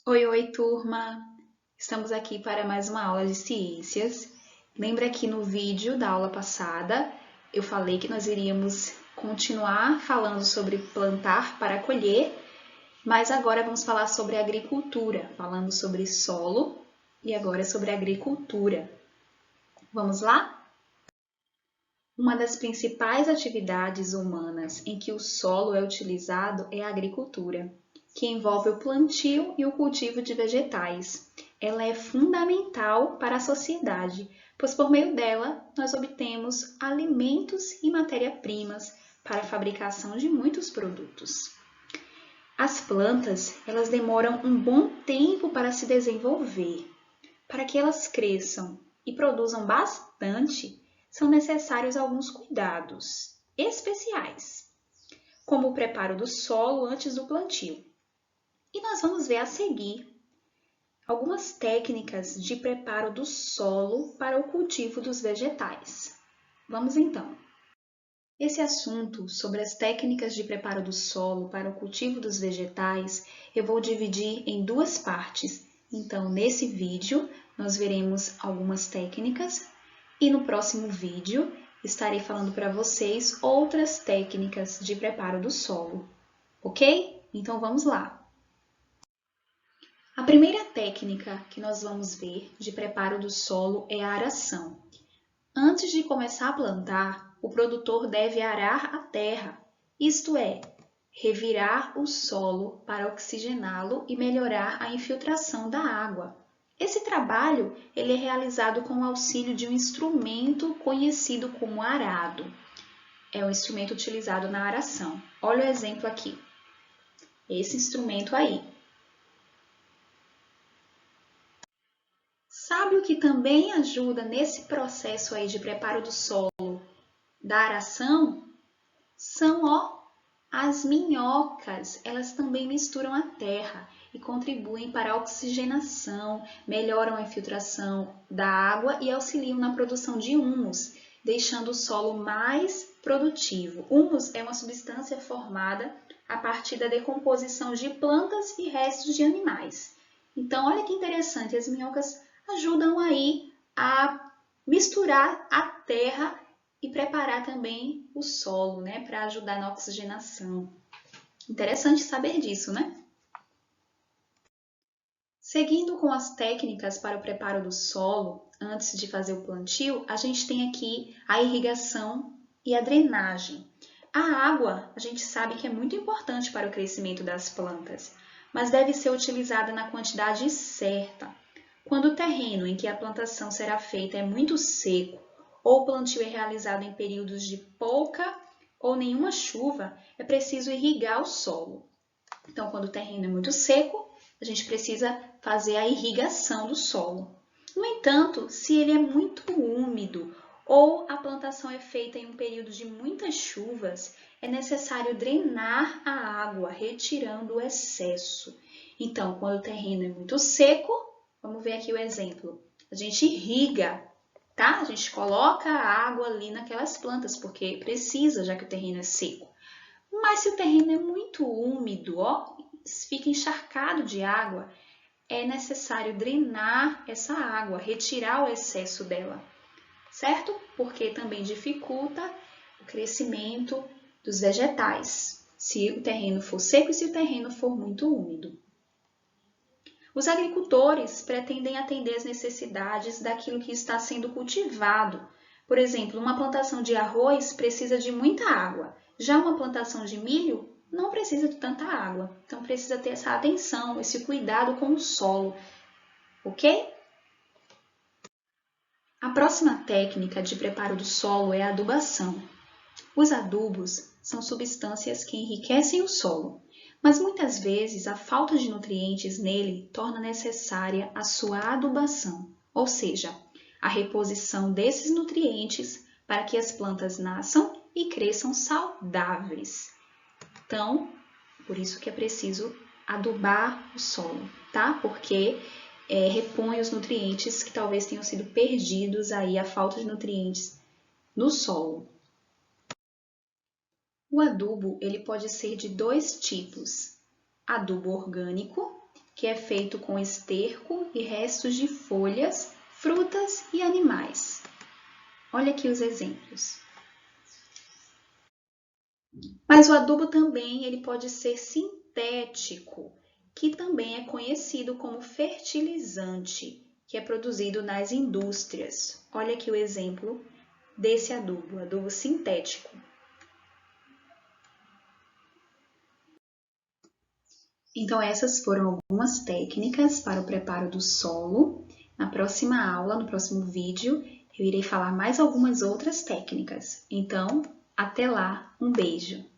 Oi, oi, turma! Estamos aqui para mais uma aula de ciências. Lembra que no vídeo da aula passada eu falei que nós iríamos continuar falando sobre plantar para colher, mas agora vamos falar sobre agricultura, falando sobre solo e agora sobre agricultura. Vamos lá? Uma das principais atividades humanas em que o solo é utilizado é a agricultura, que envolve o plantio e o cultivo de vegetais. Ela é fundamental para a sociedade, pois por meio dela nós obtemos alimentos e matéria-primas para a fabricação de muitos produtos. As plantas, elas demoram um bom tempo para se desenvolver. Para que elas cresçam e produzam bastante, são necessários alguns cuidados especiais, como o preparo do solo antes do plantio. E nós vamos ver a seguir algumas técnicas de preparo do solo para o cultivo dos vegetais. Vamos então. Esse assunto sobre as técnicas de preparo do solo para o cultivo dos vegetais, eu vou dividir em duas partes. Então, nesse vídeo, nós veremos algumas técnicas e no próximo vídeo estarei falando para vocês outras técnicas de preparo do solo, ok? Então, vamos lá. A primeira técnica que nós vamos ver de preparo do solo é a aração. Antes de começar a plantar, o produtor deve arar a terra, isto é, revirar o solo para oxigená-lo e melhorar a infiltração da água. Esse trabalho ele é realizado com o auxílio de um instrumento conhecido como arado. É um instrumento utilizado na aração. Olha o exemplo aqui. Esse instrumento aí. Sabe o que também ajuda nesse processo aí de preparo do solo da aração? São as minhocas. Elas também misturam a terra e contribuem para a oxigenação, melhoram a infiltração da água e auxiliam na produção de humus, deixando o solo mais produtivo. Humus é uma substância formada a partir da decomposição de plantas e restos de animais. Então, olha que interessante, as minhocas ajudam aí a misturar a terra e preparar também o solo, né, para ajudar na oxigenação. Interessante saber disso, né? Seguindo com as técnicas para o preparo do solo, antes de fazer o plantio, a gente tem aqui a irrigação e a drenagem. A água, a gente sabe que é muito importante para o crescimento das plantas, mas deve ser utilizada na quantidade certa. Quando o terreno em que a plantação será feita é muito seco, ou o plantio é realizado em períodos de pouca ou nenhuma chuva, é preciso irrigar o solo. Então, quando o terreno é muito seco, a gente precisa fazer a irrigação do solo. No entanto, se ele é muito úmido ou a plantação é feita em um período de muitas chuvas, é necessário drenar a água, retirando o excesso. Então, quando o terreno é muito seco, vamos ver aqui o exemplo. A gente irriga, tá? A gente coloca a água ali naquelas plantas, porque precisa, já que o terreno é seco. Mas se o terreno é muito úmido, fica encharcado de água, é necessário drenar essa água, retirar o excesso dela, certo? Porque também dificulta o crescimento dos vegetais, se o terreno for seco e se o terreno for muito úmido. Os agricultores pretendem atender às necessidades daquilo que está sendo cultivado. Por exemplo, uma plantação de arroz precisa de muita água, já uma plantação de milho não precisa de tanta água. Então, precisa ter essa atenção, esse cuidado com o solo, ok? A próxima técnica de preparo do solo é a adubação. Os adubos são substâncias que enriquecem o solo, mas muitas vezes a falta de nutrientes nele torna necessária a sua adubação, ou seja, a reposição desses nutrientes para que as plantas nasçam e cresçam saudáveis. Então, por isso que é preciso adubar o solo, tá? Porque repõe os nutrientes que talvez tenham sido perdidos aí, a falta de nutrientes no solo. O adubo ele pode ser de dois tipos: adubo orgânico, que é feito com esterco e restos de folhas, frutas e animais. Olha aqui os exemplos. Mas o adubo também ele pode ser sintético, que também é conhecido como fertilizante, que é produzido nas indústrias. Olha aqui o exemplo desse adubo sintético. Então, essas foram algumas técnicas para o preparo do solo. Na próxima aula, no próximo vídeo, eu irei falar mais algumas outras técnicas. Então, até lá, um beijo!